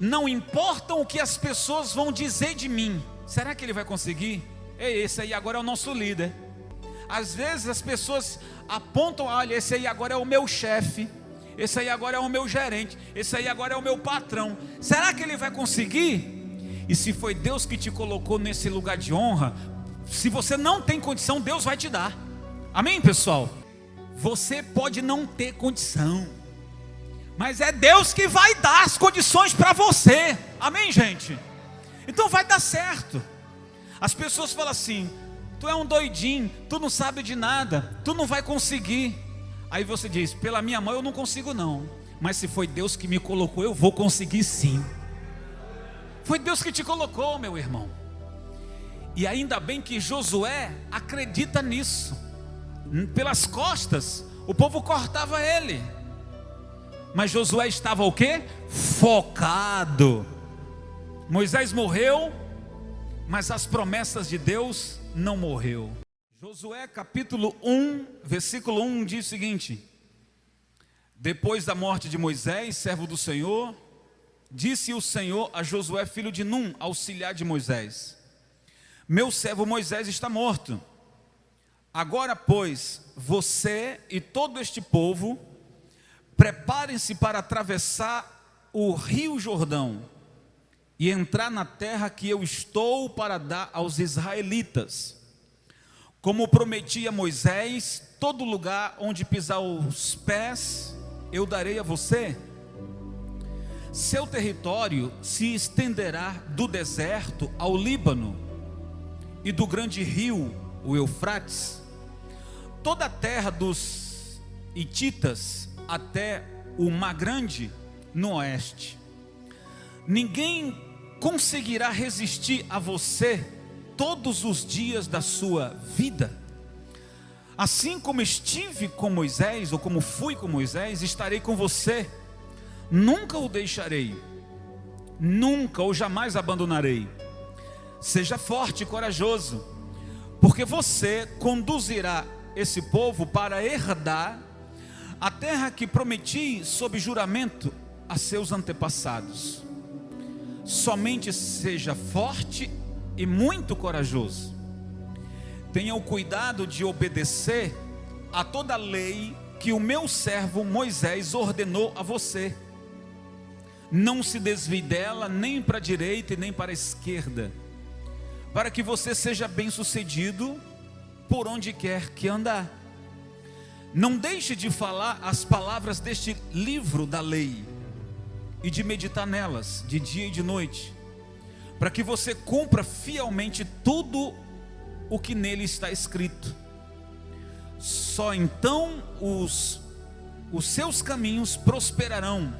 Não importam o que as pessoas vão dizer de mim. Será que ele vai conseguir? Esse aí agora é o nosso líder. Às vezes as pessoas apontam: olha, esse aí agora é o meu chefe, esse aí agora é o meu gerente, esse aí agora é o meu patrão. Será que ele vai conseguir? E se foi Deus que te colocou nesse lugar de honra, se você não tem condição, Deus vai te dar. Amém, pessoal? Você pode não ter condição, mas é Deus que vai dar as condições para você. Amém, gente? Então vai dar certo. As pessoas falam assim: tu é um doidinho, tu não sabe de nada, tu não vai conseguir. Aí você diz: pela minha mão eu não consigo não, mas se foi Deus que me colocou, eu vou conseguir sim. Foi Deus que te colocou, meu irmão. E ainda bem que Josué acredita nisso. Pelas costas o povo cortava ele, mas Josué estava o quê? Focado. Moisés morreu, mas as promessas de Deus não morreu. Josué capítulo 1, versículo 1 diz o seguinte: depois da morte de Moisés, servo do Senhor, disse o Senhor a Josué, filho de Num, auxiliar de Moisés: meu servo Moisés está morto. Agora, pois, você e todo este povo, preparem-se para atravessar o rio Jordão e entrar na terra que eu estou para dar aos israelitas. Como prometi a Moisés, todo lugar onde pisar os pés, eu darei a você. Seu território se estenderá do deserto ao Líbano e do grande rio, o Eufrates, toda a terra dos hititas até o Mar Grande no oeste. Ninguém conseguirá resistir a você todos os dias da sua vida. Assim como estive com Moisés, ou como fui com Moisés, estarei com você. Nunca o deixarei, nunca ou jamais abandonarei. Seja forte e corajoso, porque você conduzirá esse povo para herdar a terra que prometi sob juramento a seus antepassados. Somente seja forte e muito corajoso. Tenha o cuidado de obedecer a toda a lei que o meu servo Moisés ordenou a você. Não se desvie dela nem para a direita e nem para a esquerda, para que você seja bem-sucedido por onde quer que andar. Não deixe de falar as palavras deste livro da lei e de meditar nelas de dia e de noite, para que você cumpra fielmente tudo o que nele está escrito. Só então os seus caminhos prosperarão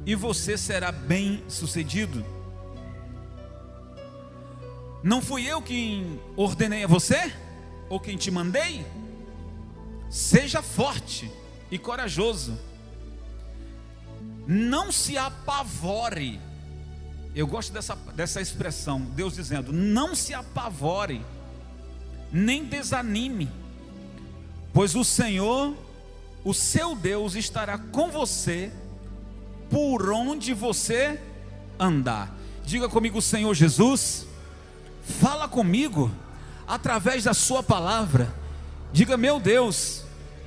e você será bem-sucedido. Não fui eu quem ordenei a você? Ou quem te mandei? Seja forte e corajoso. Não se apavore. Eu gosto dessa expressão, Deus dizendo: não se apavore, nem desanime, pois o Senhor, o seu Deus, estará com você por onde você andar. Diga comigo: Senhor Jesus, fala comigo através da sua palavra. Diga: meu Deus,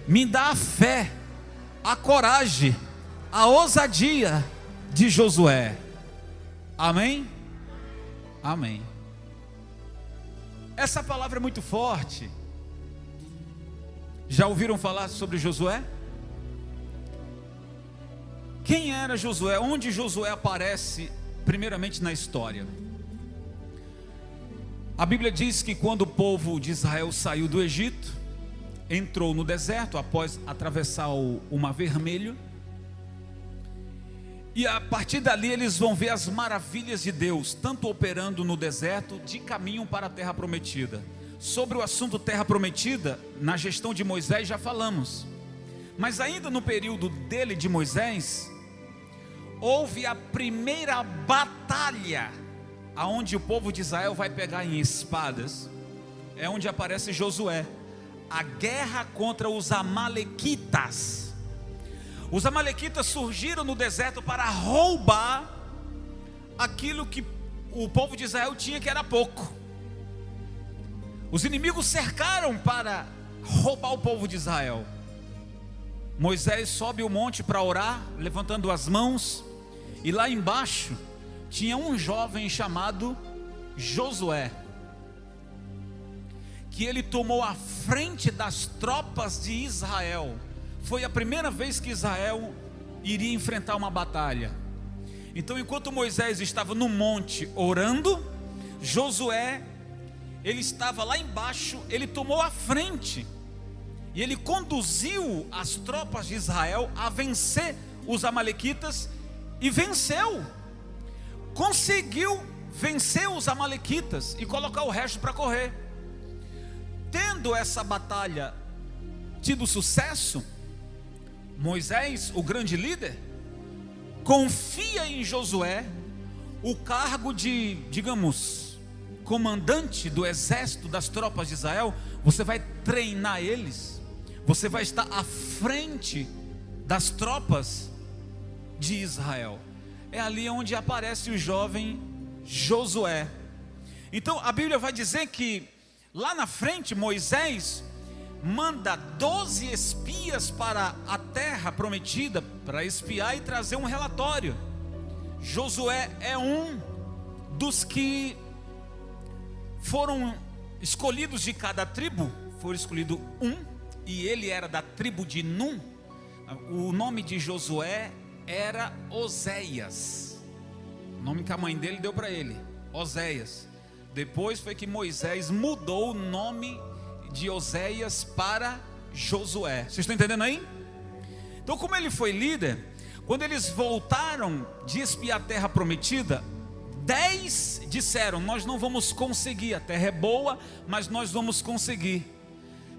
me dá a fé, a coragem, a ousadia de Josué. Amém? Amém. Essa palavra é muito forte. Já ouviram falar sobre Josué? Quem era Josué? Onde Josué aparece primeiramente na história? A Bíblia diz que quando o povo de Israel saiu do Egito, entrou no deserto após atravessar o Mar Vermelho, e a partir dali eles vão ver as maravilhas de Deus, tanto operando no deserto, de caminho para a terra prometida. Sobre o assunto terra prometida, na gestão de Moisés já falamos, mas ainda no período dele, de Moisés, houve a primeira batalha, aonde o povo de Israel vai pegar em espadas. É onde aparece Josué, a guerra contra os amalequitas. Os amalequitas surgiram no deserto para roubar aquilo que o povo de Israel tinha, que era pouco. Os inimigos cercaram para roubar o povo de Israel. Moisés sobe o monte para orar, levantando as mãos, e lá embaixo tinha um jovem chamado Josué, que ele tomou a frente das tropas de Israel. Foi a primeira vez que Israel iria enfrentar uma batalha. Então, enquanto Moisés estava no monte orando, Josué, ele estava lá embaixo, ele tomou a frente, e ele conduziu as tropas de Israel a vencer os amalequitas, e venceu, conseguiu vencer os amalequitas e colocar o resto para correr. Tendo essa batalha tido sucesso, Moisés, o grande líder, confia em Josué o cargo de, digamos, comandante do exército das tropas de Israel. Você vai treinar eles, você vai estar à frente das tropas de Israel. É ali onde aparece o jovem Josué. Então a Bíblia vai dizer que lá na frente Moisés manda 12 espias para a terra prometida, para espiar e trazer um relatório. Josué é um dos que foram escolhidos de cada tribo. Foi escolhido um, e ele era da tribo de Num. O nome de Josué era Oséias, o nome que a mãe dele deu para ele, Oséias. Depois foi que Moisés mudou o nome de Oséias para Josué. Vocês estão entendendo aí? Então, como ele foi líder, quando eles voltaram de espiar a terra prometida, 10 disseram: nós não vamos conseguir, a terra é boa, mas nós vamos conseguir.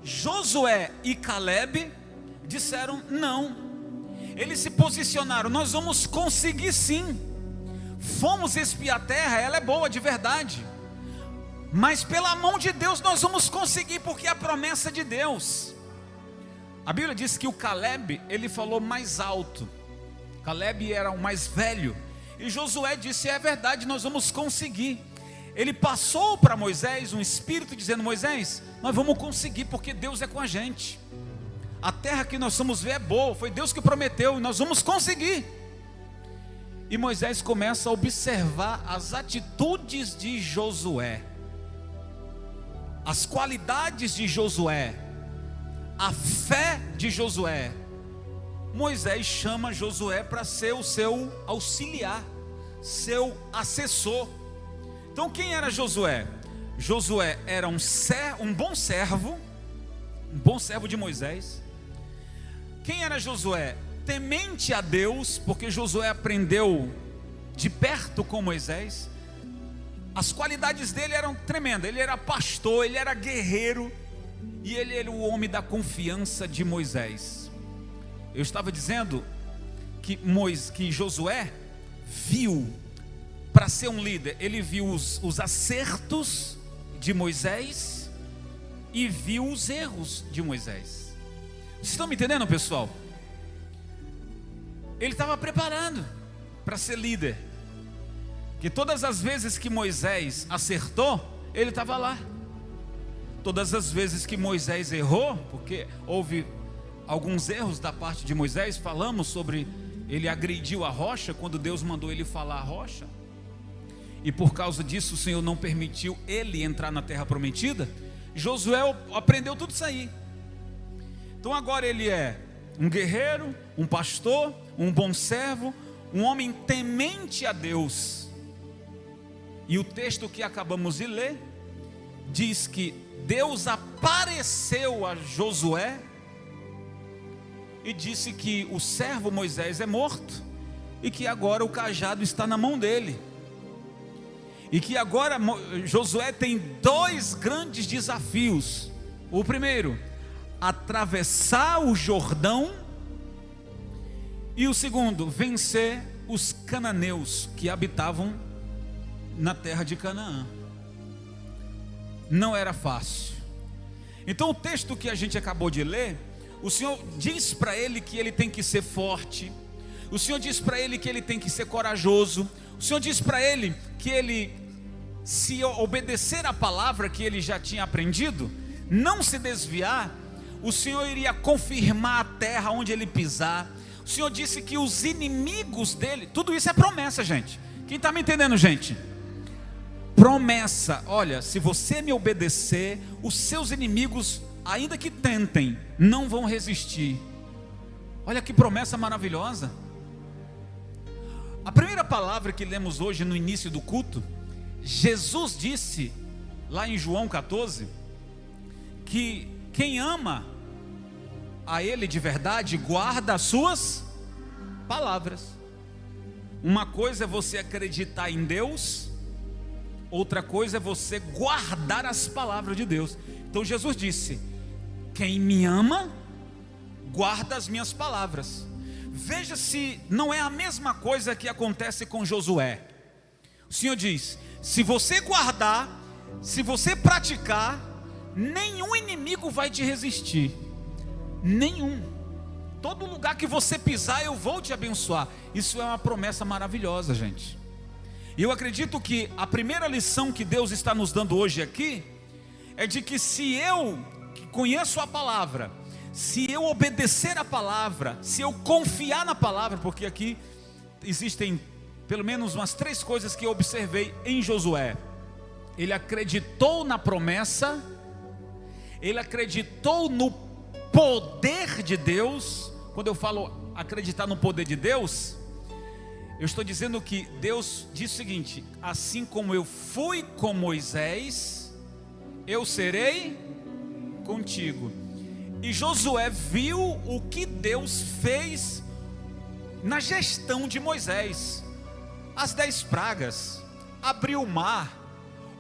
Josué e Caleb disseram não. Eles se posicionaram: nós vamos conseguir sim. Fomos espiar a terra, ela é boa de verdade, mas pela mão de Deus nós vamos conseguir, porque é a promessa de Deus. A Bíblia diz que o Caleb, ele falou mais alto. Caleb era o mais velho, e Josué disse: é verdade, nós vamos conseguir. Ele passou para Moisés um espírito dizendo: Moisés, nós vamos conseguir, porque Deus é com a gente. A terra que nós vamos ver é boa, foi Deus que prometeu, e nós vamos conseguir. E Moisés começa a observar as atitudes de Josué, as qualidades de Josué, a fé de Josué. Moisés chama Josué para ser o seu auxiliar, seu assessor. Então, quem era Josué? Josué era um bom servo de Moisés. Quem era Josué? Temente a Deus, porque Josué aprendeu de perto com Moisés. As qualidades dele eram tremendas. Ele era pastor, ele era guerreiro, e ele era o homem da confiança de Moisés. Eu estava dizendo que Josué viu, para ser um líder, ele viu os acertos de Moisés e viu os erros de Moisés. Vocês estão me entendendo, pessoal? Ele estava preparando para ser líder, que todas as vezes que Moisés acertou, ele estava lá. Todas as vezes que Moisés errou, porque houve alguns erros da parte de Moisés, falamos sobre ele agrediu a rocha quando Deus mandou ele falar a rocha, e por causa disso o Senhor não permitiu ele entrar na terra prometida. Josué aprendeu tudo isso aí. Então agora ele é um guerreiro, um pastor, um bom servo, um homem temente a Deus. E o texto que acabamos de ler diz que Deus apareceu a Josué e disse que o servo Moisés é morto, e que agora o cajado está na mão dele, e que agora Josué tem 2 grandes desafios. O primeiro, atravessar o Jordão, e o segundo, vencer os cananeus que habitavam na terra de Canaã. Não era fácil. Então o texto que a gente acabou de ler, o Senhor diz para ele que ele tem que ser forte, o Senhor diz para ele que ele tem que ser corajoso, O Senhor disse para ele que ele, se obedecer a palavra que ele já tinha aprendido, não se desviar, o Senhor iria confirmar a terra onde ele pisar. O Senhor disse que os inimigos dele, tudo isso é promessa, gente. Quem está me entendendo, gente? Promessa. Olha, se você me obedecer, os seus inimigos, ainda que tentem, não vão resistir. Olha que promessa maravilhosa. A primeira palavra que lemos hoje no início do culto, Jesus disse lá em João 14, que quem ama a Ele de verdade, guarda as suas palavras. Uma coisa é você acreditar em Deus, outra coisa é você guardar as palavras de Deus. Então Jesus disse: quem me ama, guarda as minhas palavras. Veja se não é a mesma coisa que acontece com Josué. O Senhor diz: se você guardar, se você praticar, nenhum inimigo vai te resistir. Nenhum. Todo lugar que você pisar, eu vou te abençoar. Isso é uma promessa maravilhosa, gente. E eu acredito que a primeira lição que Deus está nos dando hoje aqui é de que se eu, que conheço a palavra, se eu obedecer a palavra, se eu confiar na palavra, porque aqui existem pelo menos umas 3 coisas que eu observei em Josué. Ele acreditou na promessa, ele acreditou no poder de Deus. Quando eu falo acreditar no poder de Deus, eu estou dizendo que Deus diz o seguinte: assim como eu fui com Moisés, eu serei contigo. E Josué viu o que Deus fez na gestão de Moisés. As 10 pragas, abriu o mar,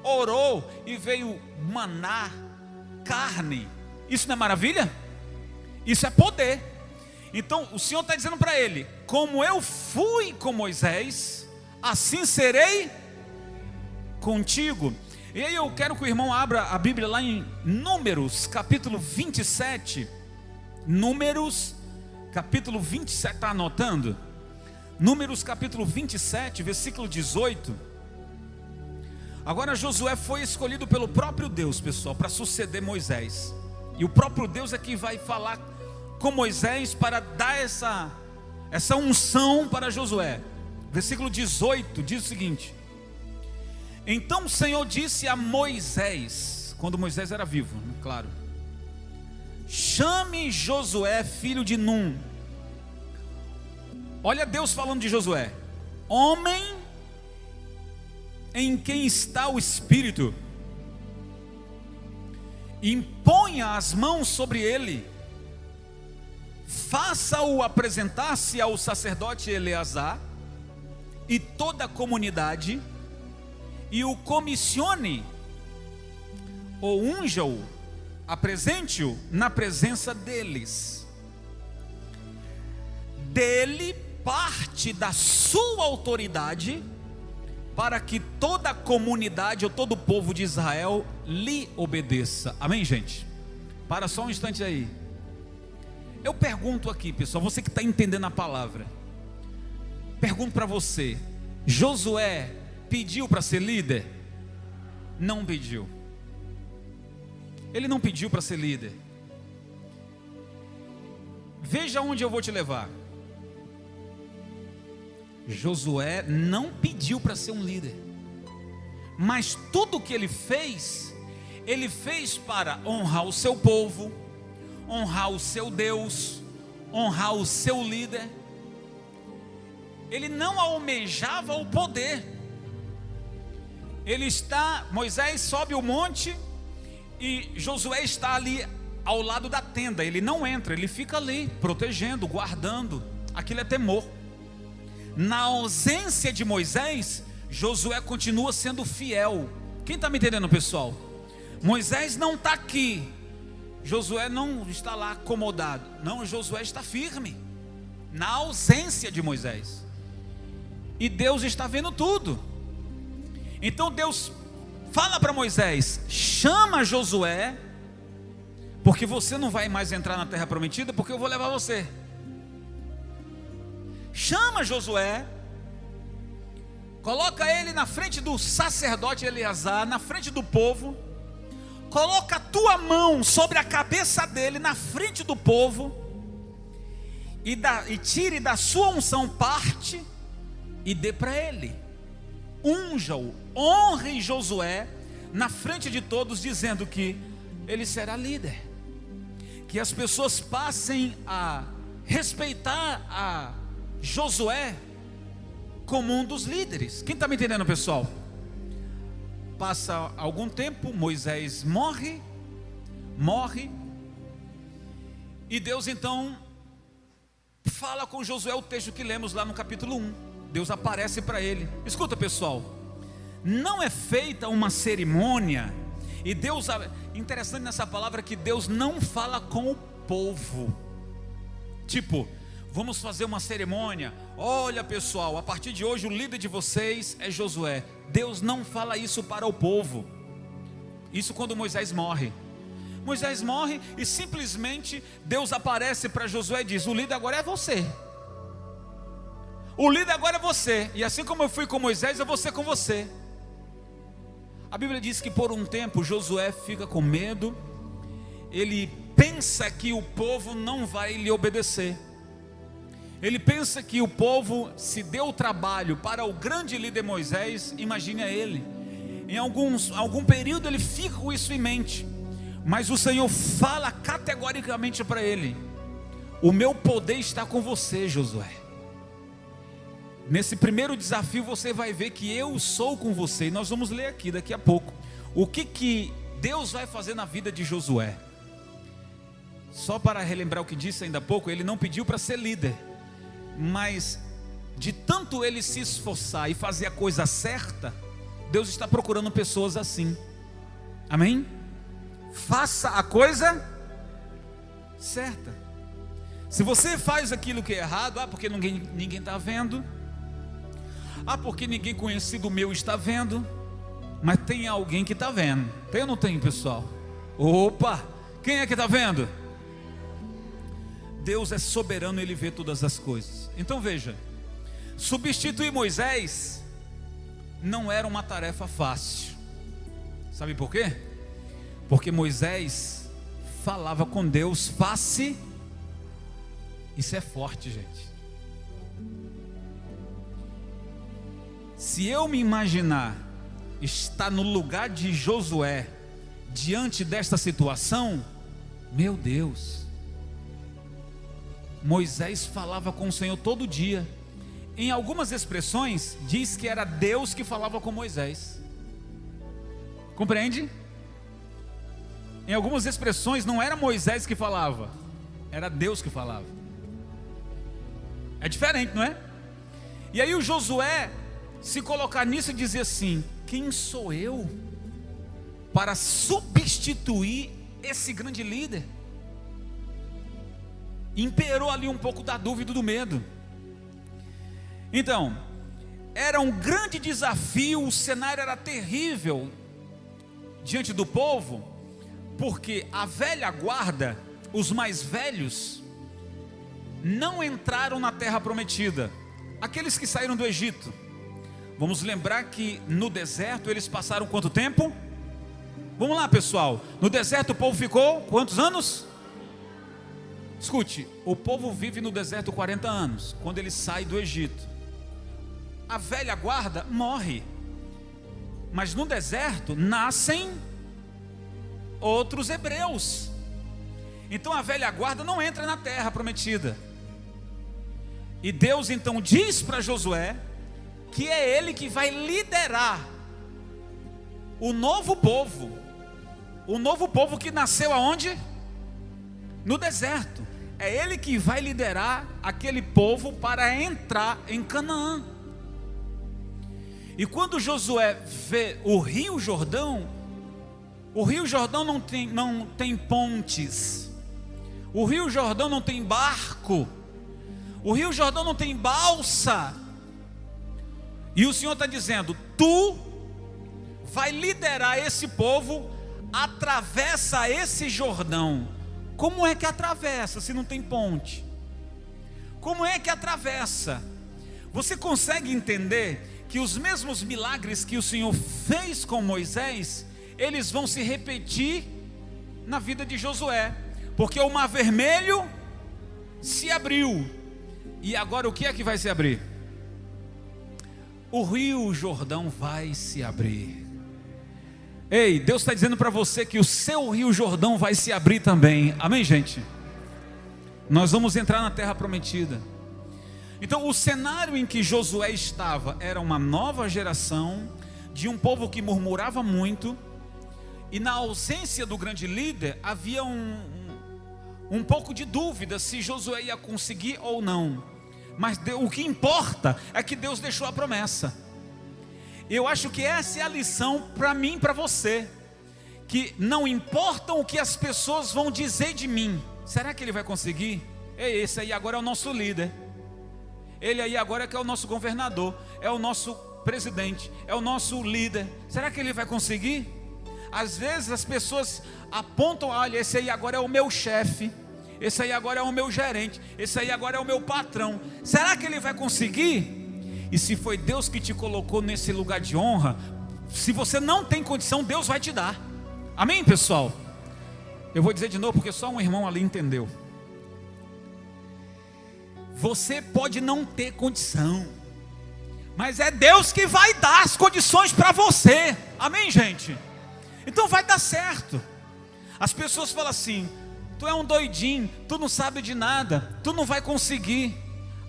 orou e veio maná, carne. Isso não é maravilha? Isso é poder. Então o Senhor está dizendo para ele: como eu fui com Moisés, assim serei contigo. E aí eu quero que o irmão abra a Bíblia lá em Números capítulo 27. Números capítulo 27, está anotando? Números capítulo 27, versículo 18. Agora Josué foi escolhido pelo próprio Deus, pessoal, para suceder Moisés. E o próprio Deus é que vai falar com Moisés para dar essa unção para Josué. Versículo 18 diz o seguinte: então o Senhor disse a Moisés, quando Moisés era vivo, claro: chame Josué, filho de Num. Olha Deus falando de Josué: homem em quem está o Espírito, imponha as mãos sobre ele, faça-o apresentar-se ao sacerdote Eleazar e toda a comunidade, e o comissione, ou unja-o, apresente-o na presença deles. Dele parte da sua autoridade, para que toda a comunidade ou todo o povo de Israel lhe obedeça. Amém, gente? Para só um instante aí. Eu pergunto aqui, pessoal, você que está entendendo a palavra, pergunto para você: Josué pediu para ser líder? Não pediu. Ele não pediu para ser líder. Veja onde eu vou te levar. Josué não pediu para ser um líder, mas tudo que ele fez para honrar o seu povo, honrar o seu Deus, honrar o seu líder. Ele não almejava o poder. Moisés sobe o monte e Josué está ali ao lado da tenda. Ele não entra, ele fica ali protegendo, guardando. Aquilo é temor. Na ausência de Moisés, Josué continua sendo fiel. Quem está me entendendo, pessoal? Moisés não está aqui, Josué não está lá acomodado. Não, Josué está firme na ausência de Moisés. E Deus está vendo tudo. Então Deus fala para Moisés: chama Josué, porque você não vai mais entrar na terra prometida, porque eu vou levar você. Chama Josué, coloca ele na frente do sacerdote Eleazar, na frente do povo, coloca a tua mão sobre a cabeça dele, na frente do povo, e tire da sua unção parte, e dê para ele, unja-o, honre Josué, na frente de todos, dizendo que ele será líder, que as pessoas passem a respeitar a Josué como um dos líderes. Quem está me entendendo, pessoal? Passa algum tempo, Moisés morre, e Deus então fala com Josué, o texto que lemos lá no capítulo 1, Deus aparece para ele. Escuta, pessoal, não é feita uma cerimônia, e Deus, interessante nessa palavra que Deus não fala com o povo, tipo, vamos fazer uma cerimônia, olha pessoal, a partir de hoje o líder de vocês é Josué. Deus não fala isso para o povo. Isso quando Moisés morre e simplesmente Deus aparece para Josué e diz: o líder agora é você, o líder agora é você, e assim como eu fui com Moisés, eu vou ser com você. A Bíblia diz que por um tempo Josué fica com medo, ele pensa que o povo não vai lhe obedecer, ele pensa que o povo se deu o trabalho para o grande líder Moisés, imagine ele, em algum período ele fica com isso em mente, mas o Senhor fala categoricamente para ele: o meu poder está com você, Josué. Nesse primeiro desafio você vai ver que eu sou com você, e nós vamos ler aqui daqui a pouco o que Deus vai fazer na vida de Josué. Só para relembrar o que disse ainda há pouco, ele não pediu para ser líder, mas de tanto ele se esforçar e fazer a coisa certa, Deus está procurando pessoas assim. Amém? Faça a coisa certa. Se você faz aquilo que é errado, porque ninguém está vendo, porque ninguém conhecido meu está vendo, mas tem alguém que está vendo. Tem ou não tem, pessoal? Opa, quem é que está vendo? Deus é soberano, Ele vê todas as coisas. Então veja, substituir Moisés não era uma tarefa fácil. Sabe por quê? Porque Moisés falava com Deus face. Isso é forte, gente. Se eu me imaginar estar no lugar de Josué diante desta situação, meu Deus, Moisés falava com o Senhor todo dia. Em algumas expressões diz que era Deus que falava com Moisés. Compreende? Em algumas expressões não era Moisés que falava, era Deus que falava. É diferente, não é? E aí o Josué se colocar nisso e dizer assim: quem sou eu para substituir esse grande líder? Imperou ali um pouco da dúvida e do medo. Então, era um grande desafio, o cenário era terrível diante do povo, porque a velha guarda, os mais velhos, não entraram na terra prometida. Aqueles que saíram do Egito, vamos lembrar que no deserto eles passaram quanto tempo? Vamos lá, pessoal, no deserto o povo ficou quantos anos? Escute, o povo vive no deserto 40 anos, quando ele sai do Egito. A velha guarda morre, mas no deserto nascem outros hebreus. Então a velha guarda não entra na terra prometida. E Deus então diz para Josué que é ele que vai liderar o novo povo que nasceu aonde? No deserto. É ele que vai liderar aquele povo para entrar em Canaã. E quando Josué vê o Rio Jordão não tem pontes, o Rio Jordão não tem barco, o Rio Jordão não tem balsa, e o Senhor está dizendo: tu vai liderar esse povo, atravessa esse Jordão. Como é que atravessa se não tem ponte? Como é que atravessa? Você consegue entender que os mesmos milagres que o Senhor fez com Moisés, eles vão se repetir na vida de Josué, porque o Mar Vermelho se abriu, e agora o que é que vai se abrir? O Rio Jordão vai se abrir. Ei, Deus está dizendo para você que o seu Rio Jordão vai se abrir também, amém, gente? Nós vamos entrar na terra prometida. Então o cenário em que Josué estava era uma nova geração, de um povo que murmurava muito, e na ausência do grande líder, havia um pouco de dúvida se Josué ia conseguir ou não. Mas o que importa é que Deus deixou a promessa. Eu acho que essa é a lição para mim e para você, que não importa o que as pessoas vão dizer de mim, será que ele vai conseguir? Esse aí agora é o nosso líder, ele aí agora que é o nosso governador, é o nosso presidente, é o nosso líder, será que ele vai conseguir? Às vezes as pessoas apontam, olha, esse aí agora é o meu chefe, esse aí agora é o meu gerente, esse aí agora é o meu patrão, será que ele vai conseguir? E se foi Deus que te colocou nesse lugar de honra, se você não tem condição, Deus vai te dar, amém, pessoal? Eu vou dizer de novo, porque só um irmão ali entendeu. Você pode não ter condição, mas é Deus que vai dar as condições para você, amém, gente? Então vai dar certo. As pessoas falam assim, tu é um doidinho, tu não sabe de nada, tu não vai conseguir.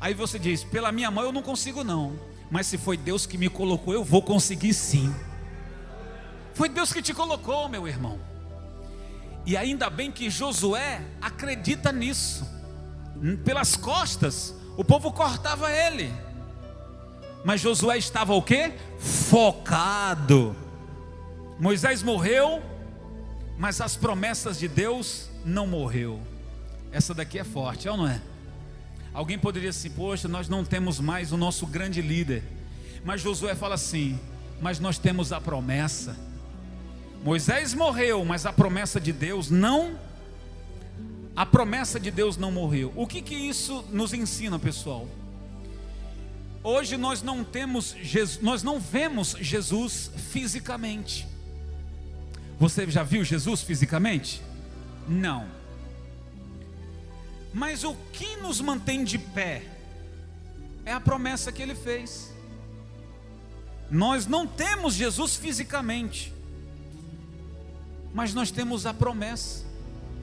Aí você diz, pela minha mão eu não consigo não, mas se foi Deus que me colocou, eu vou conseguir sim. Foi Deus que te colocou, meu irmão. E ainda bem que Josué acredita nisso. Pelas costas o povo cortava ele, mas Josué estava o quê? Focado. Moisés morreu, mas as promessas de Deus não morreu. Essa daqui é forte, é ou não é? Alguém poderia assim, poxa, nós não temos mais o nosso grande líder, mas Josué fala assim, mas nós temos a promessa. Moisés morreu, mas a promessa de Deus não, a promessa de Deus não morreu. O que isso nos ensina, pessoal? Hoje nós não temos Jesus, nós não vemos Jesus fisicamente. Você já viu Jesus fisicamente? Não. Mas o que nos mantém de pé é a promessa que Ele fez. Nós não temos Jesus fisicamente, mas nós temos a promessa.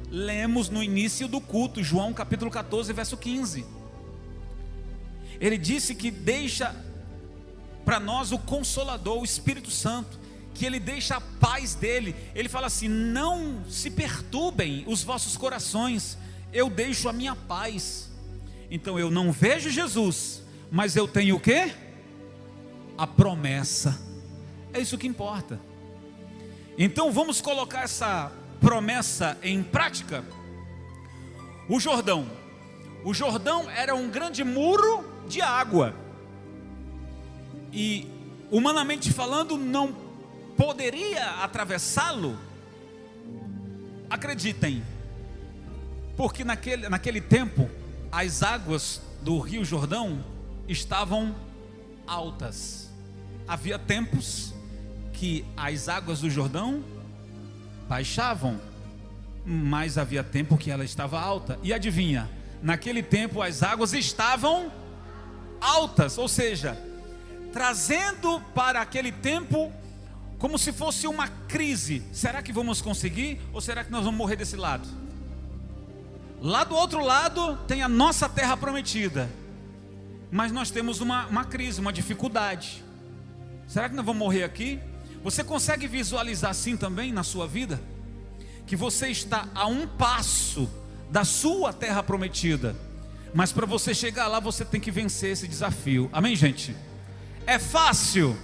Lemos no início do culto, João capítulo 14, verso 15. Ele disse que deixa para nós o Consolador, o Espírito Santo, que Ele deixa a paz dEle. Ele fala assim, não se perturbem os vossos corações, eu deixo a minha paz. Então eu não vejo Jesus, mas eu tenho o quê? A promessa. É isso que importa. Então vamos colocar essa promessa em prática. O Jordão era um grande muro de água, e humanamente falando não poderia atravessá-lo. Acreditem, porque naquele tempo as águas do Rio Jordão estavam altas. Havia tempos que as águas do Jordão baixavam, mas havia tempo que ela estava alta. E adivinha, naquele tempo as águas estavam altas, ou seja, trazendo para aquele tempo como se fosse uma crise. Será que vamos conseguir? Ou será que nós vamos morrer desse lado? Lá do outro lado tem a nossa terra prometida, mas nós temos uma crise, uma dificuldade. Será que nós vamos morrer aqui? Você consegue visualizar assim também na sua vida? Que você está a um passo da sua terra prometida, mas para você chegar lá você tem que vencer esse desafio. Amém, gente? É fácil?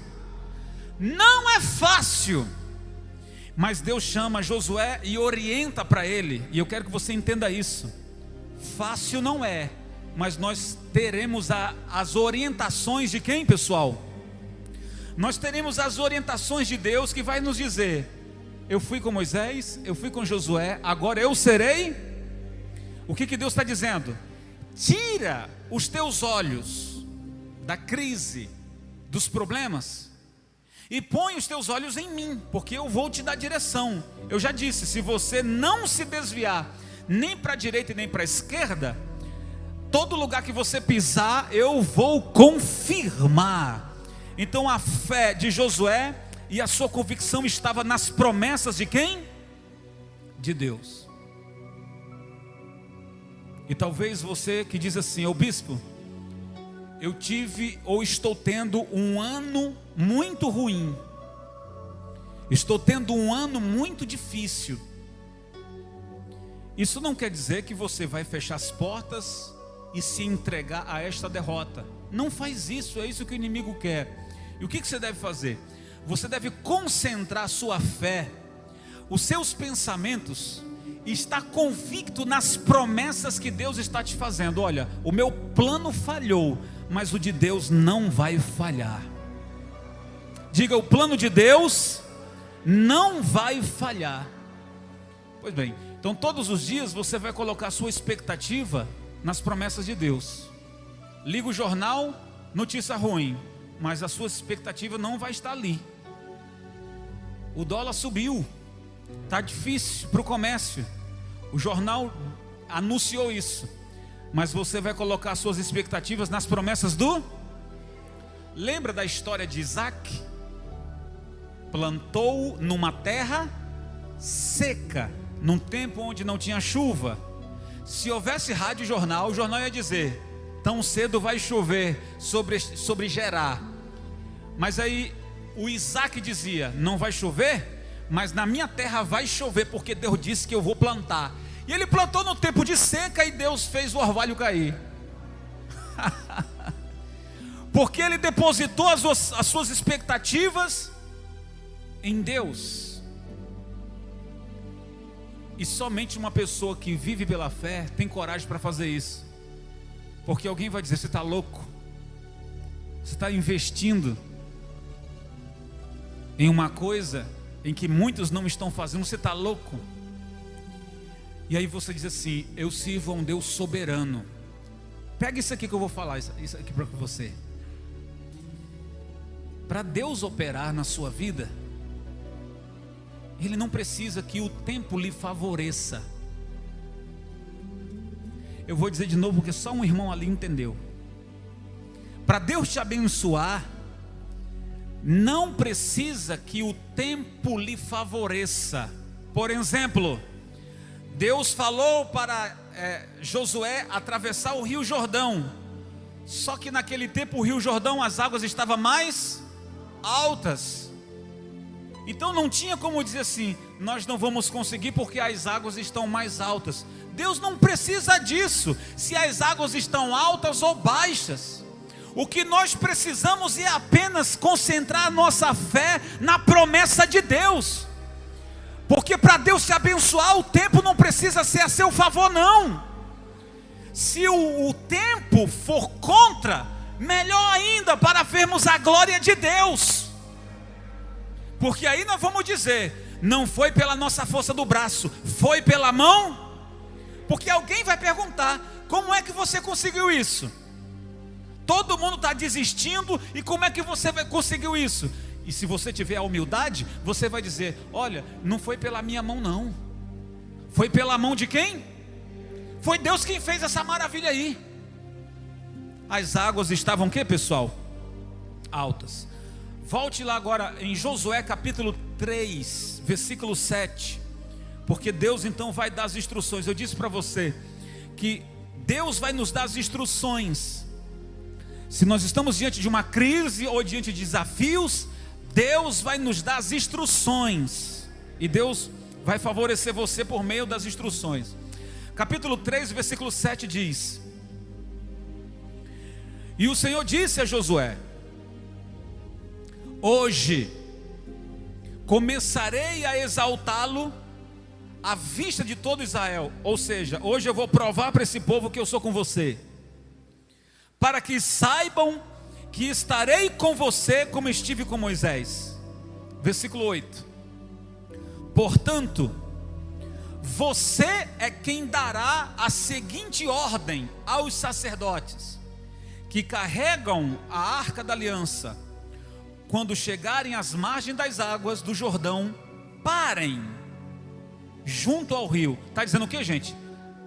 Não é fácil. Mas Deus chama Josué e orienta para ele, e eu quero que você entenda isso. Fácil não é, mas nós teremos as orientações de quem, pessoal? Nós teremos as orientações de Deus, que vai nos dizer, eu fui com Moisés, eu fui com Josué, agora eu serei. O que Deus está dizendo? Tira os teus olhos da crise, dos problemas e põe os teus olhos em mim, porque eu vou te dar direção. Eu já disse, se você não se desviar nem para a direita e nem para a esquerda, todo lugar que você pisar, eu vou confirmar. Então a fé de Josué e a sua convicção estava nas promessas de quem? De Deus. E talvez você que diz assim: ô bispo, eu tive ou estou tendo um ano muito ruim, estou tendo um ano muito difícil. Isso não quer dizer que você vai fechar as portas e se entregar a esta derrota. Não faz isso, é isso que o inimigo quer. E o que você deve fazer? Você deve concentrar a sua fé, os seus pensamentos, e estar convicto nas promessas que Deus está te fazendo. Olha, o meu plano falhou, mas o de Deus não vai falhar. Diga: o plano de Deus não vai falhar. Pois bem, então todos os dias você vai colocar a sua expectativa nas promessas de Deus. Liga o jornal, notícia ruim, mas a sua expectativa não vai estar ali. O dólar subiu, está difícil para o comércio, o jornal anunciou isso, mas você vai colocar as suas expectativas nas promessas do... Lembra da história de Isaac? Plantou numa terra seca, num tempo onde não tinha chuva. Se houvesse rádio e jornal, o jornal ia dizer: tão cedo vai chover sobre Gerar. Mas aí o Isaac dizia: não vai chover, mas na minha terra vai chover, porque Deus disse que eu vou plantar. E ele plantou no tempo de seca e Deus fez o orvalho cair. Porque ele depositou as suas expectativas em Deus. E somente uma pessoa que vive pela fé tem coragem para fazer isso. Porque alguém vai dizer: você está louco? Você está investindo em uma coisa em que muitos não estão fazendo. Você está louco? E aí você diz assim: eu sirvo a um Deus soberano. Pega isso aqui que eu vou falar, isso aqui para você. Para Deus operar na sua vida, Ele não precisa que o tempo lhe favoreça. Eu vou dizer de novo, porque só um irmão ali entendeu. Para Deus te abençoar, não precisa que o tempo lhe favoreça. Por exemplo, Deus falou para Josué atravessar o Rio Jordão. Só que naquele tempo o Rio Jordão, as águas estavam mais altas. Então não tinha como dizer assim: nós não vamos conseguir porque as águas estão mais altas. Deus não precisa disso, se as águas estão altas ou baixas. O que nós precisamos é apenas concentrar a nossa fé na promessa de Deus. Porque para Deus te abençoar, o tempo não precisa ser a seu favor, não. Se o tempo for contra, melhor ainda, para vermos a glória de Deus. Porque aí nós vamos dizer: não foi pela nossa força do braço, foi pela mão. Porque alguém vai perguntar: como é que você conseguiu isso? Todo mundo está desistindo, e como é que você conseguiu isso? E se você tiver a humildade, você vai dizer: olha, não foi pela minha mão não. Foi pela mão de quem? Foi Deus quem fez essa maravilha aí. As águas estavam o que, pessoal? Altas. Volte lá agora em Josué capítulo 3, versículo 7. Porque Deus então vai dar as instruções. Eu disse para você que Deus vai nos dar as instruções. Se nós estamos diante de uma crise ou diante de desafios, Deus vai nos dar as instruções. E Deus vai favorecer você por meio das instruções. Capítulo 3, versículo 7 diz: e o Senhor disse a Josué: hoje começarei a exaltá-lo à vista de todo Israel. Ou seja, hoje eu vou provar para esse povo que eu sou com você, para que saibam que estarei com você como estive com Moisés. Versículo 8: portanto, você é quem dará a seguinte ordem aos sacerdotes que carregam a arca da aliança: quando chegarem às margens das águas do Jordão, parem junto ao rio. Está dizendo o que, gente?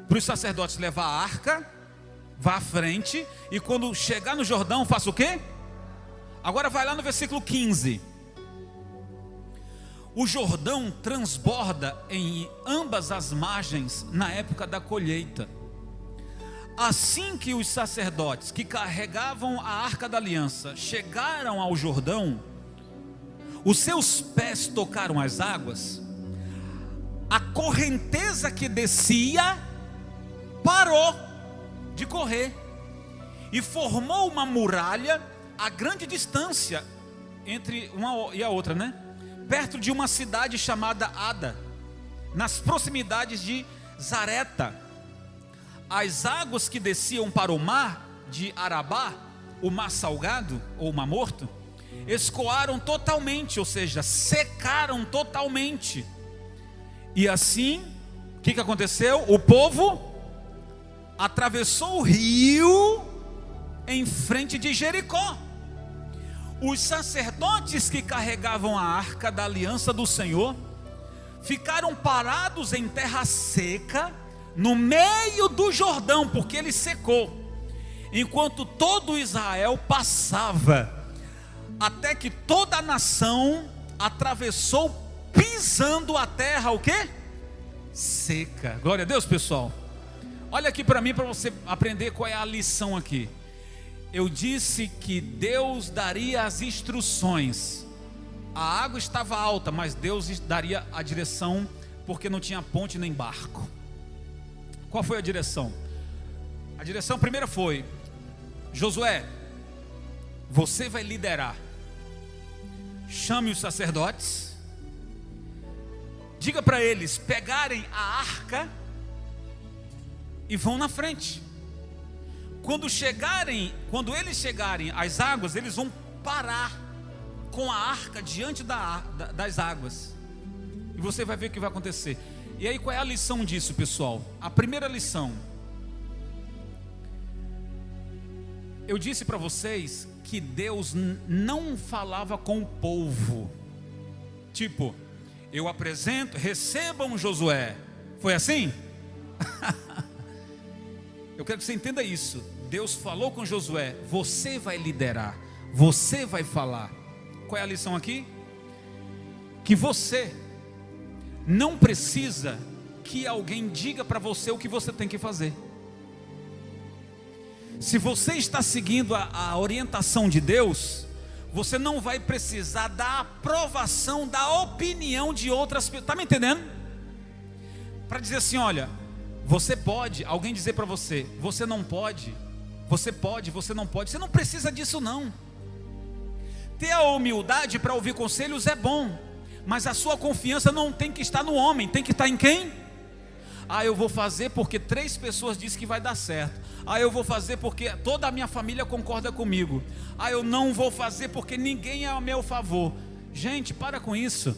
Para os sacerdotes levar a arca, vá à frente, e quando chegar no Jordão, faça o quê? Agora vai lá no versículo 15. O Jordão transborda em ambas as margens na época da colheita. Assim que os sacerdotes que carregavam a arca da aliança chegaram ao Jordão, os seus pés tocaram as águas, a correnteza que descia parou de correr e formou uma muralha a grande distância entre uma e a outra, né? Perto de uma cidade chamada Ada, nas proximidades de Zareta. As águas que desciam para o mar de Arabá, o mar salgado ou o mar morto, escoaram totalmente, ou seja, secaram totalmente. E assim, o que aconteceu? O povo atravessou o rio em frente de Jericó. Os sacerdotes que carregavam a arca da aliança do Senhor ficaram parados em terra seca, no meio do Jordão, porque ele secou, enquanto todo Israel passava, até que toda a nação atravessou, pisando a terra, o quê? Seca. Glória a Deus, pessoal. Olha aqui para mim, para você aprender qual é a lição aqui. Eu disse que Deus daria as instruções. A água estava alta, mas Deus daria a direção, porque não tinha ponte nem barco. Qual foi a direção? A direção primeira foi: Josué, você vai liderar. Chame os sacerdotes, diga para eles pegarem a arca e vão na frente. Quando eles chegarem às águas, eles vão parar com a arca diante das águas. E você vai ver o que vai acontecer. E aí, qual é a lição disso, pessoal? A primeira lição: eu disse para vocês que Deus não falava com o povo. Tipo, eu apresento, recebam Josué. Foi assim? Eu quero que você entenda isso. Deus falou com Josué: você vai liderar, você vai falar. Qual é a lição aqui? Que você não precisa que alguém diga para você o que você tem que fazer. Se você está seguindo a orientação de Deus, você não vai precisar da aprovação, da opinião de outras pessoas. Está me entendendo? Para dizer assim: olha, você pode, alguém dizer para você, você não pode, você pode, você não pode. Você não precisa disso não. Ter a humildade para ouvir conselhos é bom, mas a sua confiança não tem que estar no homem, tem que estar em quem? Ah, eu vou fazer porque 3 pessoas dizem que vai dar certo. Ah, eu vou fazer porque toda a minha família concorda comigo. Ah, eu não vou fazer porque ninguém é a meu favor. Gente, para com isso.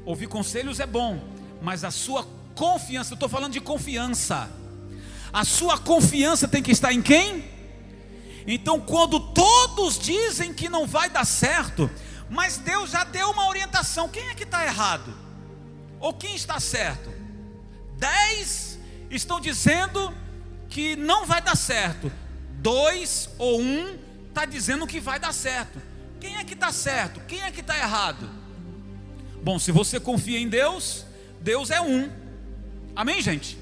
Ouvir conselhos é bom, mas a sua confiança, eu estou falando de confiança. A sua confiança tem que estar em quem? Então, quando todos dizem que não vai dar certo, mas Deus já deu uma orientação, quem é que está errado? Ou quem está certo? 10 estão dizendo que não vai dar certo, 2 ou 1 está dizendo que vai dar certo. Quem é que está certo? Quem é que está errado? Bom, se você confia em Deus, Deus é um. Amém, gente?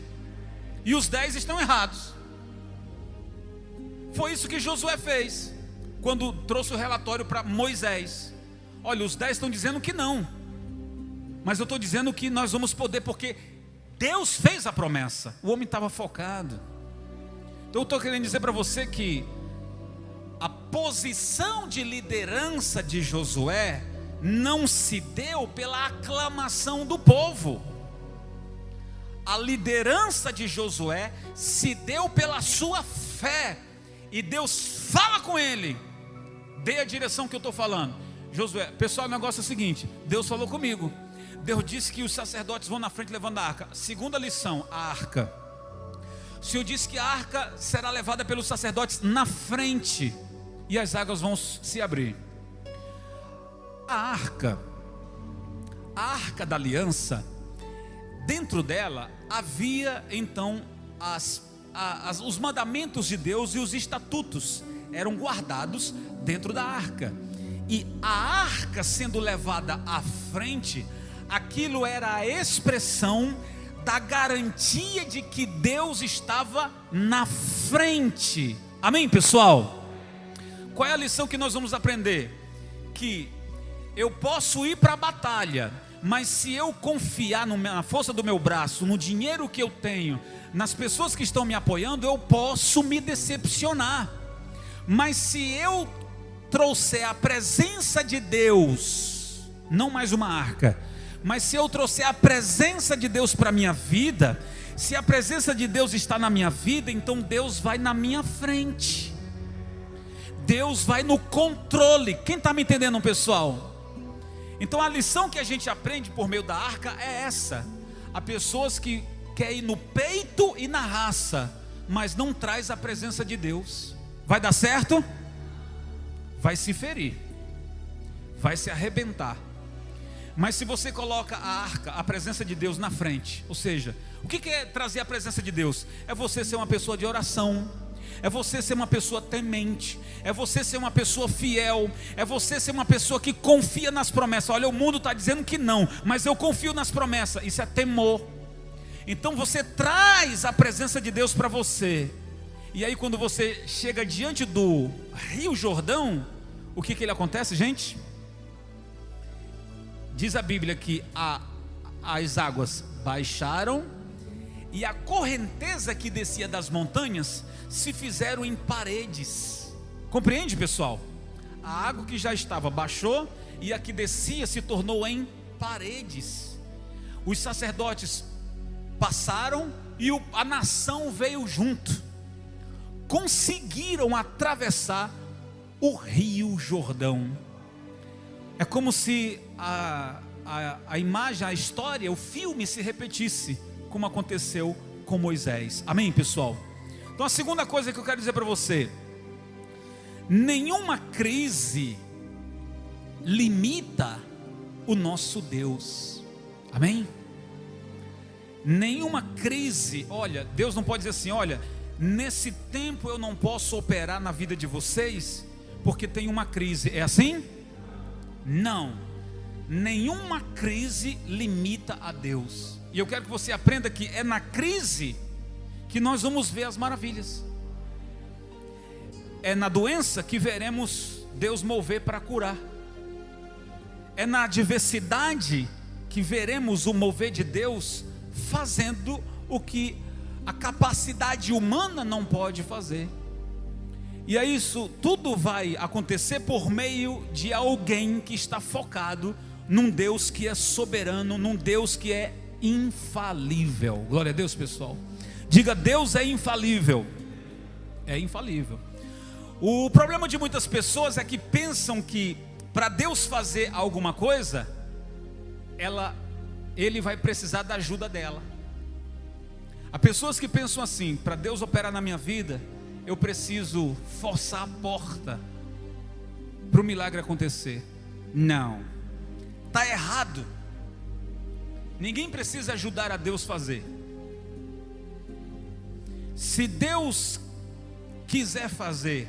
E os 10 estão errados. Foi isso que Josué fez quando trouxe o relatório para Moisés. Olha, os 10 estão dizendo que não, mas eu estou dizendo que nós vamos poder, porque Deus fez a promessa. O homem estava focado. Então eu estou querendo dizer para você que a posição de liderança de Josué não se deu pela aclamação do povo. A liderança de Josué se deu pela sua fé. E Deus fala com ele: dê a direção que eu estou falando. Josué, pessoal, o negócio é o seguinte: Deus falou comigo. Deus disse que os sacerdotes vão na frente levando a arca. Segunda lição, a arca. O Senhor disse que a arca será levada pelos sacerdotes na frente, e as águas vão se abrir. a arca da aliança, dentro dela havia então os mandamentos de Deus e os estatutos eram guardados dentro da arca. E a arca sendo levada à frente, aquilo era a expressão da garantia de que Deus estava na frente. Amém, pessoal? Qual é a lição que nós vamos aprender? Que eu posso ir para a batalha, mas se eu confiar na força do meu braço, no dinheiro que eu tenho, nas pessoas que estão me apoiando, eu posso me decepcionar. Mas se eu trouxer a presença de Deus, não mais uma arca, mas se eu trouxer a presença de Deus para a minha vida, se a presença de Deus está na minha vida, então Deus vai na minha frente, Deus vai no controle. Quem está me entendendo, pessoal? Então a lição que a gente aprende por meio da arca é essa: há pessoas que querem ir no peito e na raça, mas não traz a presença de Deus. Vai dar certo? Vai se ferir, vai se arrebentar. Mas se você coloca a arca, a presença de Deus na frente, ou seja, o que é trazer a presença de Deus? É você ser uma pessoa de oração, é você ser uma pessoa temente, é você ser uma pessoa fiel, é você ser uma pessoa que confia nas promessas. Olha, o mundo está dizendo que não, mas eu confio nas promessas. Isso é temor. Então você traz a presença de Deus para você. E aí quando você chega diante do Rio Jordão, o que ele acontece, gente? Diz a Bíblia que as águas baixaram e a correnteza que descia das montanhas se fizeram em paredes. Compreende, pessoal? A água que já estava baixou e a que descia se tornou em paredes. Os sacerdotes passaram e a nação veio junto. Conseguiram atravessar o Rio Jordão. É como se a imagem, a história, o filme se repetisse, como aconteceu com Moisés. Amém, pessoal? Então a segunda coisa que eu quero dizer para você: nenhuma crise limita o nosso Deus. Amém? Nenhuma crise. Olha, Deus não pode dizer assim: olha, nesse tempo eu não posso operar na vida de vocês porque tem uma crise. É assim? Não. Nenhuma crise limita a Deus. E eu quero que você aprenda que é na crise que nós vamos ver as maravilhas. É na doença que veremos Deus mover para curar. É na adversidade que veremos o mover de Deus fazendo o que a capacidade humana não pode fazer. E é isso, tudo vai acontecer por meio de alguém que está focado num Deus que é soberano, num Deus que é infalível. Glória a Deus, pessoal. Diga: Deus é infalível. É infalível. O problema de muitas pessoas é que pensam que para Deus fazer alguma coisa, ele vai precisar da ajuda dela. Há pessoas que pensam assim: para Deus operar na minha vida, eu preciso forçar a porta para o milagre acontecer. Não, está errado. Ninguém precisa ajudar a Deus fazer. Se Deus quiser fazer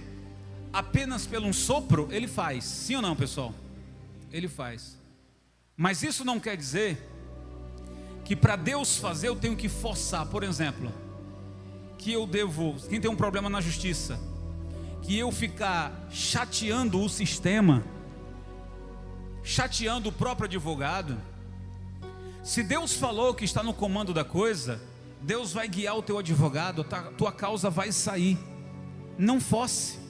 apenas pelo um sopro, Ele faz. Sim ou não, pessoal? Ele faz. Mas isso não quer dizer que para Deus fazer eu tenho que forçar. Por exemplo, que eu devo, quem tem um problema na justiça, que eu ficar chateando o sistema, chateando o próprio advogado. Se Deus falou que está no comando da coisa, Deus vai guiar o teu advogado, a tua causa vai sair. Não force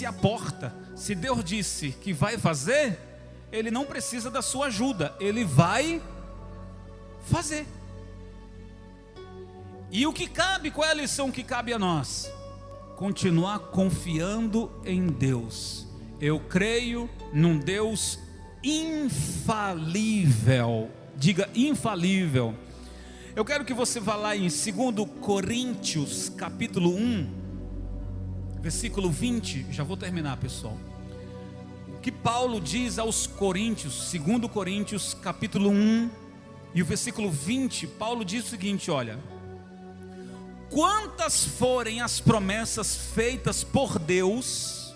a porta. Se Deus disse que vai fazer, Ele não precisa da sua ajuda, Ele vai fazer. E o que cabe, qual é a lição que cabe a nós? Continuar confiando em Deus. Eu creio num Deus infalível. Diga: infalível. Eu quero que você vá lá em 2 Coríntios capítulo 1, versículo 20. Já vou terminar, pessoal. que Paulo diz aos Coríntios, 2 Coríntios capítulo 1 e o versículo 20, Paulo diz o seguinte, olha: quantas forem as promessas feitas por Deus,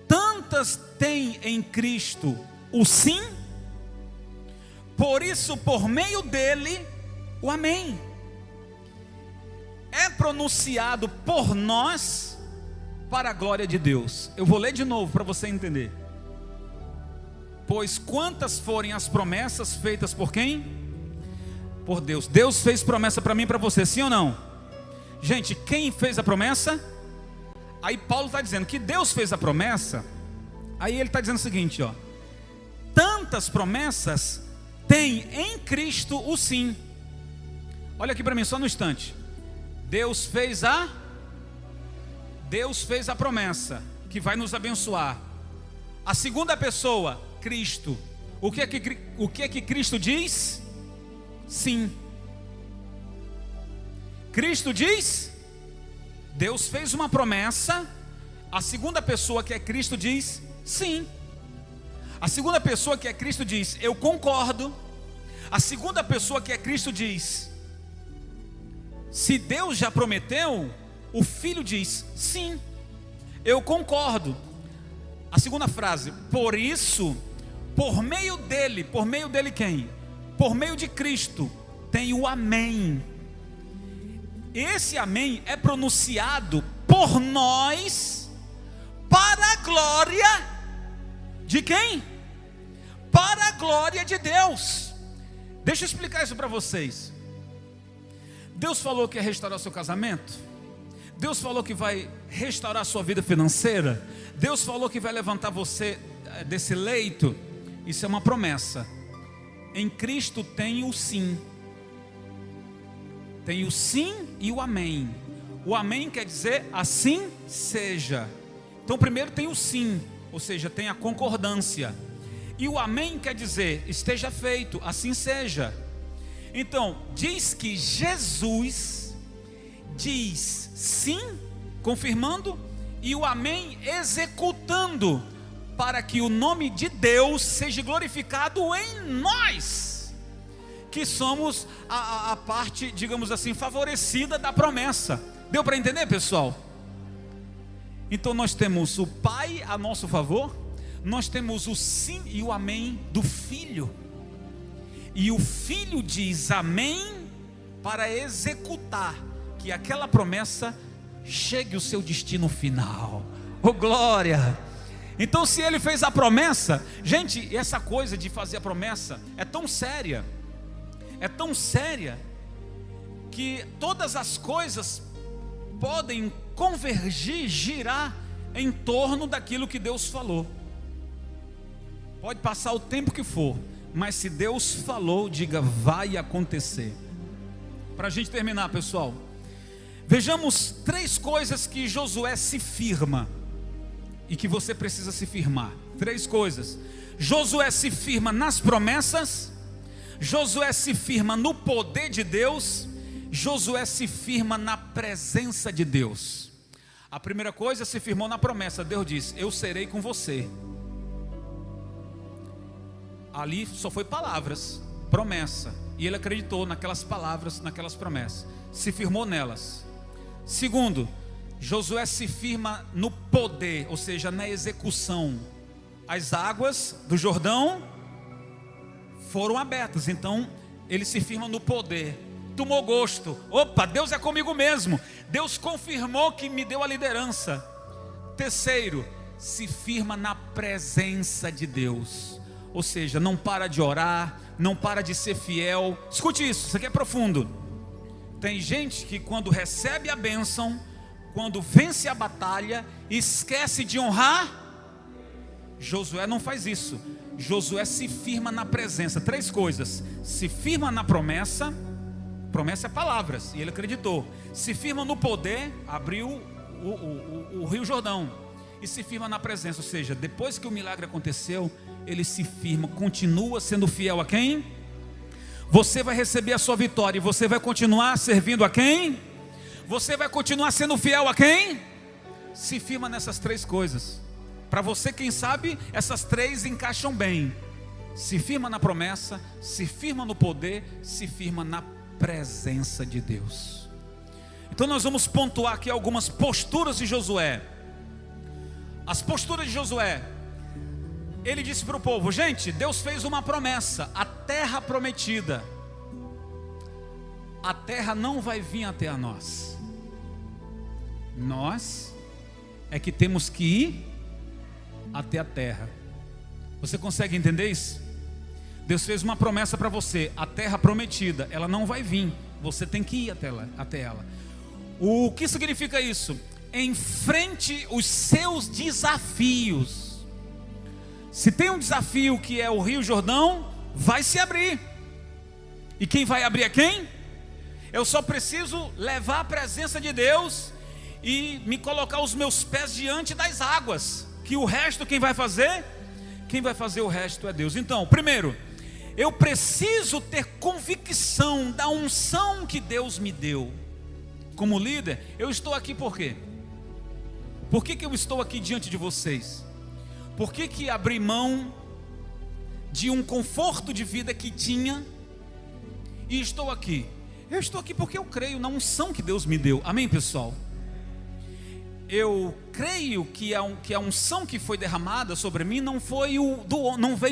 tantas tem em Cristo o sim, por isso por meio dele o amém é pronunciado por nós para a glória de Deus. Eu vou ler de novo para você entender. Pois quantas forem as promessas feitas por quem? Por Deus. Deus fez promessa para mim e para você, sim ou não? Gente, quem fez a promessa? Aí Paulo está dizendo que Deus fez a promessa. Aí ele está dizendo o seguinte, ó: tantas promessas tem em Cristo o sim. Olha aqui para mim só no instante. Deus fez a promessa que vai nos abençoar. A segunda pessoa, Cristo. O que é que Cristo diz? Sim. Cristo diz, Deus fez uma promessa. A segunda pessoa, que é Cristo, diz sim. A segunda pessoa, que é Cristo, diz eu concordo. A segunda pessoa, que é Cristo, diz se Deus já prometeu, o Filho diz sim, eu concordo. A segunda frase, por isso, por meio dele quem? Por meio de Cristo, tem o amém. Esse amém é pronunciado por nós para a glória de quem? Para a glória de Deus. Deixa eu explicar isso para vocês. Deus falou que ia restaurar o seu casamento. Deus falou que vai restaurar a sua vida financeira. Deus falou que vai levantar você desse leito. Isso é uma promessa. Em Cristo tem o sim. Tem o sim e o amém. O amém quer dizer assim seja. Então primeiro tem o sim, ou seja, tem a concordância. E o amém quer dizer esteja feito, assim seja. Então diz que Jesus diz sim, confirmando, e o amém executando, para que o nome de Deus seja glorificado em nós, que somos a parte, digamos assim, favorecida da promessa. Deu para entender, pessoal? Então nós temos o Pai a nosso favor, nós temos o sim e o amém do Filho, e o Filho diz amém para executar que aquela promessa chegue ao seu destino final. Oh glória! Então se ele fez a promessa, gente, essa coisa de fazer a promessa é tão séria, que todas as coisas podem convergir, girar em torno daquilo que Deus falou. Pode passar o tempo que for, mas se Deus falou, diga vai acontecer. Para a gente terminar, pessoal, vejamos 3 coisas que Josué se firma e que você precisa se firmar. 3 coisas. Josué se firma nas promessas, Josué se firma no poder de Deus, Josué se firma na presença de Deus. A primeira coisa, se firmou na promessa. Deus diz: eu serei com você. Ali só foi palavras, promessa, e ele acreditou naquelas palavras, naquelas promessas, se firmou nelas. Segundo, Josué se firma no poder, ou seja, na execução. As águas do Jordão foram abertas, então ele se firma no poder. Tomou gosto, opa, Deus é comigo mesmo, Deus confirmou que me deu a liderança. Terceiro, se firma na presença de Deus, ou seja, não para de orar, não para de ser fiel. Escute isso aqui é profundo. Tem gente que quando recebe a bênção, quando vence a batalha, esquece de honrar. Josué não faz isso. Josué se firma na presença. 3 coisas: se firma na promessa, promessa é palavras, e ele acreditou. Se firma no poder, abriu o Rio Jordão. E se firma na presença, ou seja, depois que o milagre aconteceu, ele se firma, continua sendo fiel a quem? Você vai receber a sua vitória e você vai continuar servindo a quem? Você vai continuar sendo fiel a quem? Se firma nessas 3 coisas. Para você, quem sabe, essas três encaixam bem. Se firma na promessa, se firma no poder, se firma na presença de Deus. Então nós vamos pontuar aqui algumas posturas de Josué. As posturas de Josué. Ele disse para o povo: gente, Deus fez uma promessa, a terra prometida. A terra não vai vir até a nós. Nós é que temos que ir até a terra. Você consegue entender isso? Deus fez uma promessa para você, a terra prometida, ela não vai vir, você tem que ir até ela. O que significa isso? Enfrente os seus desafios. Se tem um desafio que é o Rio Jordão, vai se abrir. E quem vai abrir é quem? Eu só preciso levar a presença de Deus e me colocar os meus pés diante das águas, que o resto quem vai fazer? Quem vai fazer o resto é Deus. Então, primeiro, eu preciso ter convicção da unção que Deus me deu. Como líder, eu estou aqui por quê? Por que eu estou aqui diante de vocês? Por que abri mão de um conforto de vida que tinha e estou aqui? Eu estou aqui porque eu creio na unção que Deus me deu. Amém, pessoal? Eu creio que a unção que foi derramada sobre mim não veio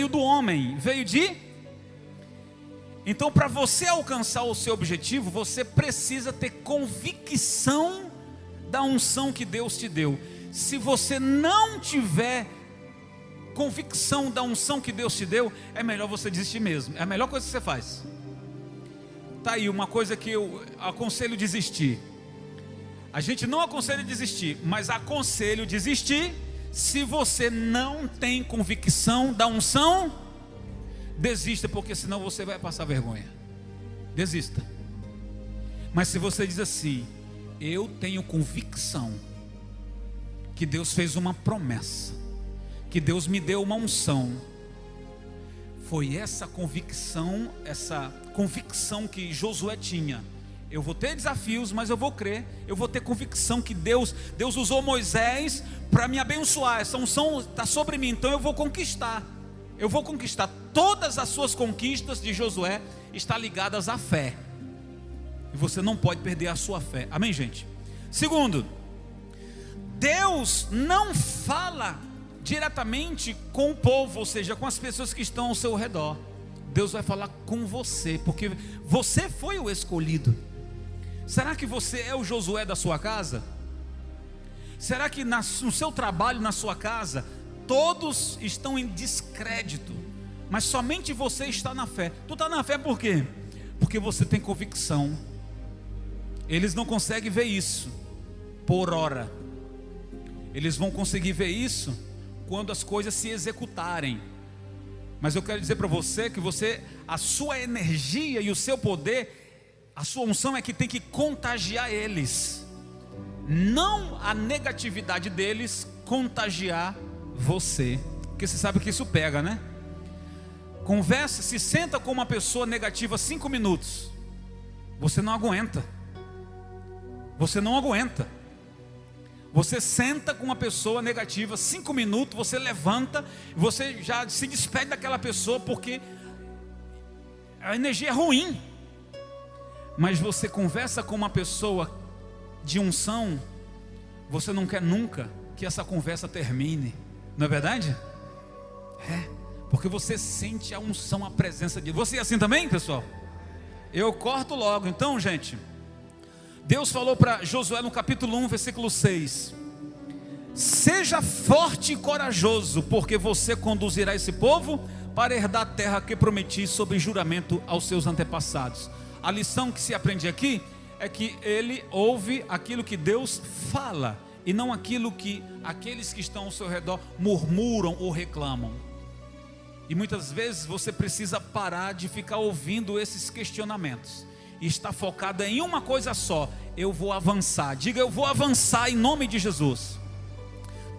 do homem, veio de... Então, para você alcançar o seu objetivo, você precisa ter convicção da unção que Deus te deu. Se você não tiver convicção da unção que Deus te deu, é melhor você desistir mesmo. É a melhor coisa que você faz. Tá aí uma coisa que eu aconselho desistir. A gente não aconselha desistir, mas aconselho desistir se você não tem convicção da unção. Desista, porque senão você vai passar vergonha. Desista. Mas se você diz assim: eu tenho convicção que Deus fez uma promessa, que Deus me deu uma unção, foi essa convicção que Josué tinha. Eu vou ter desafios, mas eu vou crer. Eu vou ter convicção que Deus usou Moisés para me abençoar. Essa unção está sobre mim, então eu vou conquistar. Eu vou conquistar. Todas as suas conquistas de Josué estão ligadas à fé. E você não pode perder a sua fé. Amém, gente? Segundo, Deus não fala diretamente com o povo, ou seja, com as pessoas que estão ao seu redor. Deus vai falar com você, porque você foi o escolhido. Será que você é o Josué da sua casa? Será que no seu trabalho, na sua casa, todos estão em descrédito, mas somente você está na fé? Tu está na fé por quê? Porque você tem convicção. Eles não conseguem ver isso por hora. Eles vão conseguir ver isso quando as coisas se executarem. Mas eu quero dizer para você que a sua energia e o seu poder, a sua unção é que tem que contagiar eles, não a negatividade deles contagiar você. Porque você sabe que isso pega, né? Conversa, se senta com uma pessoa negativa 5 minutos, você não aguenta. Você não aguenta. Você senta com uma pessoa negativa 5 minutos, você levanta, você já se despede daquela pessoa porque a energia é ruim. Mas você conversa com uma pessoa de unção, você não quer nunca que essa conversa termine, não é verdade? É, porque você sente a unção, a presença de Deus. Você é assim também, pessoal? Eu corto logo. Então, gente, Deus falou para Josué no capítulo 1, versículo 6: seja forte e corajoso, porque você conduzirá esse povo para herdar a terra que prometi sob juramento aos seus antepassados. A lição que se aprende aqui é que ele ouve aquilo que Deus fala, e não aquilo que aqueles que estão ao seu redor murmuram ou reclamam. E muitas vezes você precisa parar de ficar ouvindo esses questionamentos e estar focado em uma coisa só: eu vou avançar. Diga: eu vou avançar em nome de Jesus.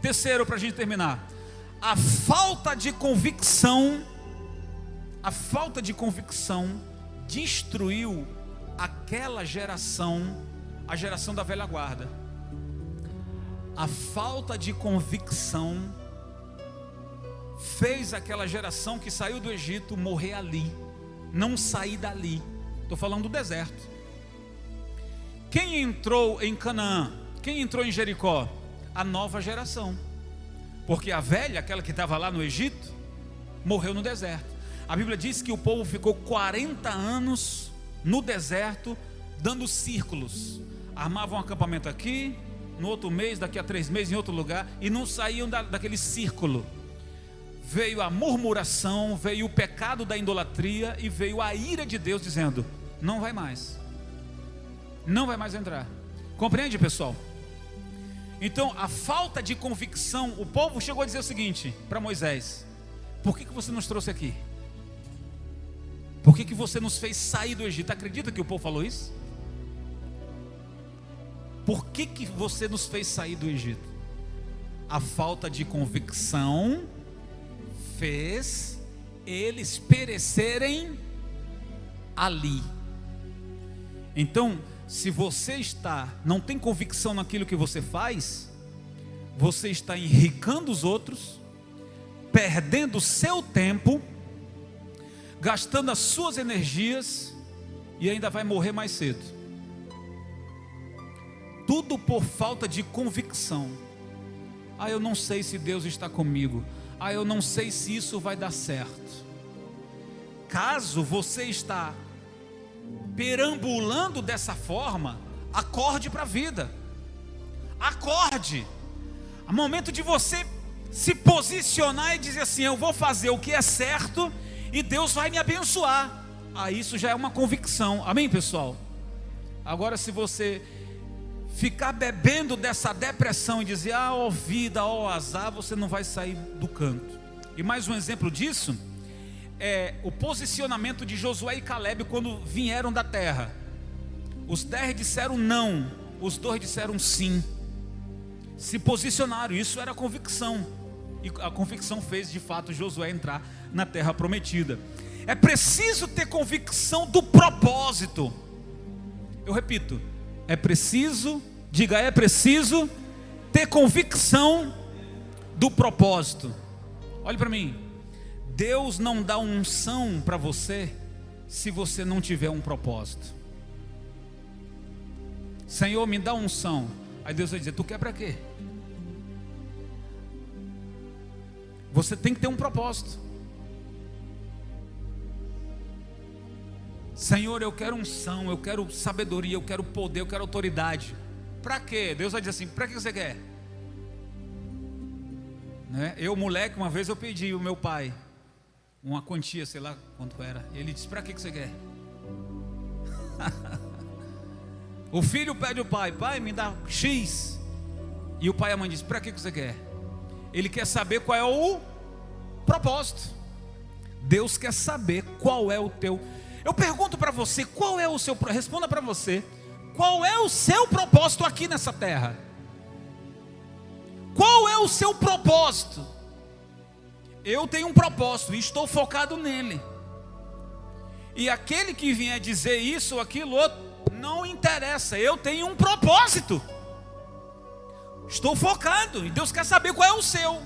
Terceiro, para a gente terminar, a falta de convicção destruiu aquela geração, a geração da velha guarda. A falta de convicção fez aquela geração que saiu do Egito morrer ali, não sair dali. Estou falando do deserto. Quem entrou em Canaã? Quem entrou em Jericó? A nova geração. Porque a velha, aquela que estava lá no Egito, morreu no deserto. A Bíblia diz que o povo ficou 40 anos no deserto, dando círculos. Armavam um acampamento aqui, no outro mês, daqui a 3 meses em outro lugar, e não saíam daquele círculo. Veio a murmuração, veio o pecado da idolatria e veio a ira de Deus dizendo: não vai mais, não vai mais entrar. Compreende, pessoal? Então a falta de convicção, o povo chegou a dizer o seguinte para Moisés: por que você nos trouxe aqui? Por que você nos fez sair do Egito? Acredita que o povo falou isso? Por que você nos fez sair do Egito? A falta de convicção fez eles perecerem ali. Então, se você não tem convicção naquilo que você faz, você está enricando os outros, perdendo o seu tempo, gastando as suas energias e ainda vai morrer mais cedo. Tudo por falta de convicção. Eu não sei se Deus está comigo. Eu não sei se isso vai dar certo. Caso você está perambulando dessa forma, acorde para a vida. Acorde. É momento de você se posicionar e dizer assim: eu vou fazer o que é certo e Deus vai me abençoar. Isso já é uma convicção. Amém, pessoal? Agora, se você ficar bebendo dessa depressão e dizer: ó vida, ó azar, você não vai sair do canto. E mais um exemplo disso é o posicionamento de Josué e Caleb quando vieram da terra. Os 10 disseram não, os 2 disseram sim. Se posicionaram, isso era convicção. E a convicção fez de fato Josué entrar na terra prometida. É preciso ter convicção do propósito. Eu repito, é preciso ter convicção do propósito. Olhe para mim. Deus não dá unção para você se você não tiver um propósito. Senhor, me dá unção. Aí Deus vai dizer: tu quer para quê? Você tem que ter um propósito. Senhor, eu quero unção, eu quero sabedoria, eu quero poder, eu quero autoridade. Para quê? Deus vai dizer assim: para que você quer? Né? Eu, moleque, uma vez eu pedi ao meu pai uma quantia, sei lá quanto era. Ele disse: para que você quer? O filho pede ao pai: pai, me dá X. E o pai e a mãe diz: para que você quer? Ele quer saber qual é o propósito. Deus quer saber qual é o teu. Eu pergunto para você: qual é o seu? Responda para você: qual é o seu propósito aqui nessa terra? Qual é o seu propósito? Eu tenho um propósito e estou focado nele. E aquele que vier dizer isso ou aquilo outro, não interessa. Eu tenho um propósito. Estou focado e Deus quer saber qual é o seu.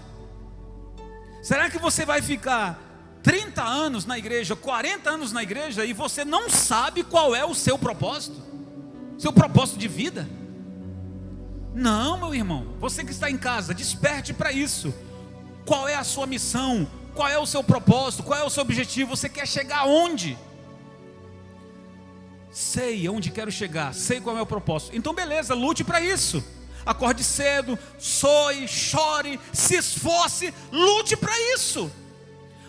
Será que você vai ficar 30 anos na igreja, 40 anos na igreja e você não sabe qual é o seu propósito? Seu propósito de vida? Não, meu irmão. Você que está em casa, desperte para isso. Qual é a sua missão? Qual é o seu propósito? Qual é o seu objetivo? Você quer chegar aonde? Sei aonde quero chegar, sei qual é o meu propósito. Então beleza, lute para isso. Acorde cedo, soe, chore, se esforce, lute para isso.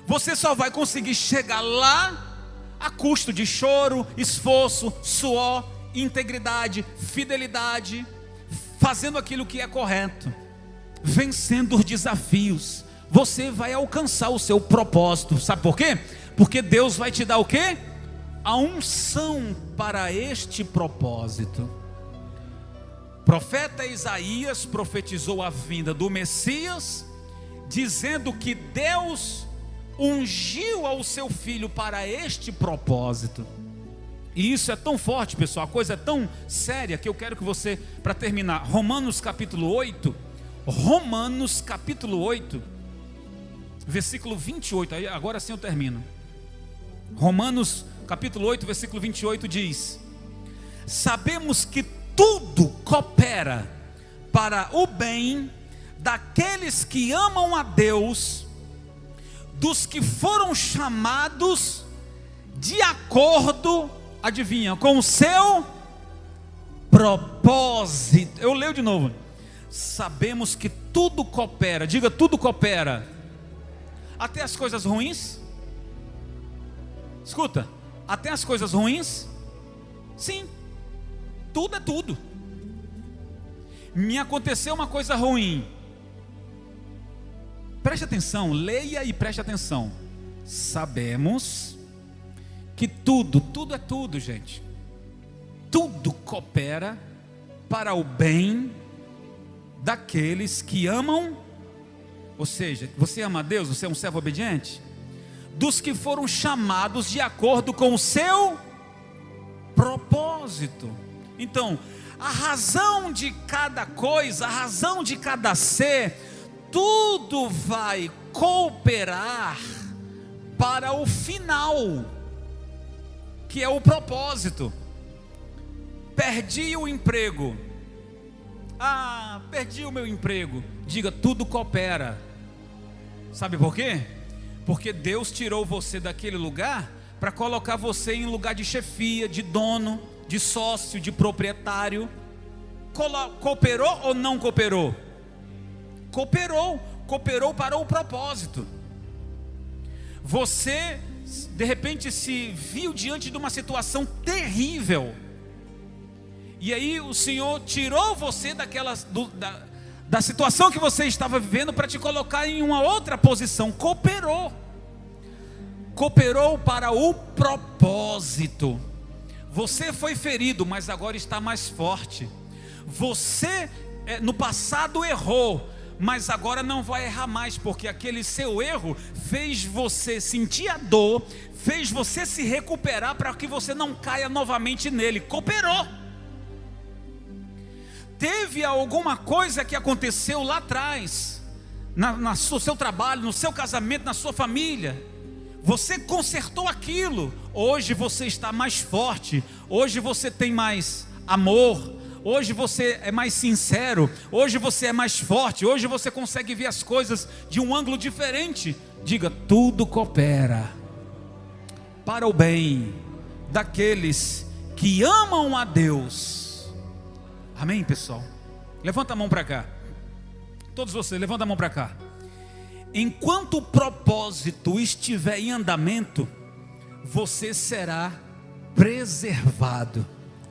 Você só vai conseguir chegar lá a custo de choro, esforço, suor, integridade, fidelidade, fazendo aquilo que é correto, vencendo os desafios. Você vai alcançar o seu propósito. Sabe por quê? Porque Deus vai te dar o quê? A unção para este propósito. Profeta Isaías profetizou a vinda do Messias, dizendo que Deus ungiu ao seu filho para este propósito. E isso é tão forte, pessoal, a coisa é tão séria que eu quero que você, para terminar, Romanos capítulo 8, versículo 28, agora sim eu termino. Romanos capítulo 8, versículo 28 diz: sabemos que tudo coopera para o bem daqueles que amam a Deus, dos que foram chamados de acordo, adivinha, com o seu propósito. Eu leio de novo. Sabemos que tudo coopera, diga, tudo coopera, até as coisas ruins. Escuta, até as coisas ruins. Sim, tudo é tudo. Me aconteceu uma coisa ruim, preste atenção, leia e preste atenção. Sabemos que tudo é tudo, gente. Tudo coopera para o bem daqueles que amam. Ou seja, você ama a Deus, você é um servo obediente, dos que foram chamados de acordo com o seu propósito. Então, a razão de cada coisa, a razão de cada ser, tudo vai cooperar para o final, que é o propósito. Perdi o emprego. Perdi o meu emprego. Diga, tudo coopera. Sabe por quê? Porque Deus tirou você daquele lugar para colocar você em lugar de chefia, de dono, de sócio, de proprietário. Cooperou ou não cooperou? Cooperou para o propósito. Você de repente se viu diante de uma situação terrível, e aí o Senhor tirou você da situação que você estava vivendo para te colocar em uma outra posição. Cooperou para o propósito. Você foi ferido, mas agora está mais forte. Você no passado errou, mas agora não vai errar mais, porque aquele seu erro fez você sentir a dor, fez você se recuperar para que você não caia novamente nele. Cooperou. Teve alguma coisa que aconteceu lá atrás, no seu trabalho, no seu casamento, na sua família, você consertou aquilo. Hoje você está mais forte, hoje você tem mais amor, hoje você é mais sincero, hoje você é mais forte, hoje você consegue ver as coisas de um ângulo diferente. Diga, tudo coopera para o bem daqueles que amam a Deus. Amém, pessoal? Levanta a mão para cá. Todos vocês, levanta a mão para cá. Enquanto o propósito estiver em andamento, você será preservado.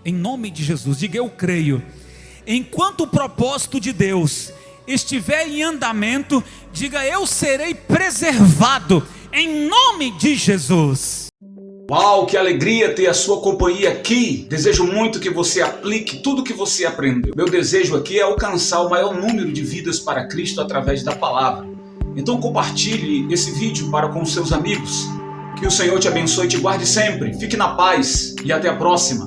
Em nome de Jesus, diga, eu creio. Enquanto o propósito de Deus estiver em andamento, diga, eu serei preservado. Em nome de Jesus. Uau, que alegria ter a sua companhia aqui. Desejo muito que você aplique tudo que você aprendeu. Meu desejo aqui é alcançar o maior número de vidas para Cristo através da palavra. Então compartilhe esse vídeo para com seus amigos. Que o Senhor te abençoe e te guarde sempre. Fique na paz e até a próxima.